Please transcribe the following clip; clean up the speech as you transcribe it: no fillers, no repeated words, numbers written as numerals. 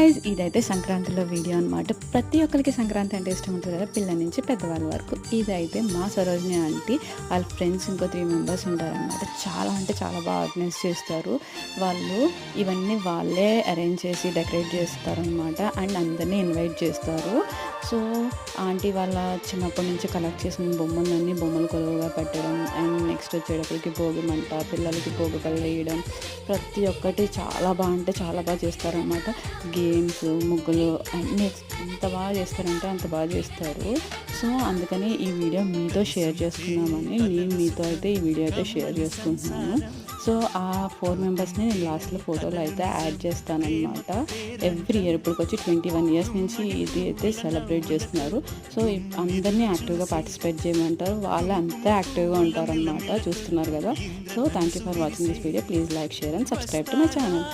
Guys ఇదైతే సంక్రాంతిలో video అనమాట. ప్రతి ఒక్కరికి సంక్రాంతి అంటే ఇష్టం ఉంటుంది కదా, పిల్లల నుంచి పెద్దవాళ్ళ వరకు. ఇదైతే మా సరోజిని ఆంటీ వాళ్ళ ఫ్రెండ్స్ ఇంకో 3 మెంబర్స్ ఉంటారనమాట. చాలా అంటే చాలా బాగా ఆర్గనైజ్ చేస్తారు వాళ్ళు. ఇవన్నీ వాళ్ళే అరేంజ్ చేసి డెకరేట్ చేస్తారనమాట. అండ్ అందరినీ ఇన్వైట్ చేస్తారు. సో ఆంటీ వాళ్ళ చిన్నప్పటి నుంచి కలెక్ట్ చేసిన బొమ్మలు కొలువుగా పెట్టడం, అండ్ నెక్స్ట్ వచ్చేటప్పటికి భోగి మంట, పిల్లలకి భోగి పళ్ళు వేయడం, ప్రతి ఒక్కటి చాలా బాగా అంటే చాలా బాగా చేస్తారనమాట. గేమ్స్, ముగ్గులు అన్నీ ఎంత బాగా చేస్తారంటే అంత బాగా చేస్తారు. సో అందుకని ఈ వీడియో మీతో షేర్ చేసుకున్నామని నేను మీతో అయితే ఈ వీడియో అయితే షేర్ చేసుకుంటున్నాను. సో ఆ 4 మెంబర్స్ని నేను లాస్ట్లో ఫోటోలో అయితే యాడ్ చేస్తానన్నమాట. ఎవ్రీ ఇయర్ ఇప్పటికొచ్చి 21 ఇయర్స్ నుంచి ఇది అయితే సెలబ్రేట్ చేస్తున్నారు. సో అందరినీ యాక్టివ్గా పార్టిసిపేట్ చేయమంటారు. వాళ్ళు అంతా యాక్టివ్గా ఉంటారనమాట. చూస్తున్నారు కదా. So thank you for watching this video. Please like, share and subscribe to my channel.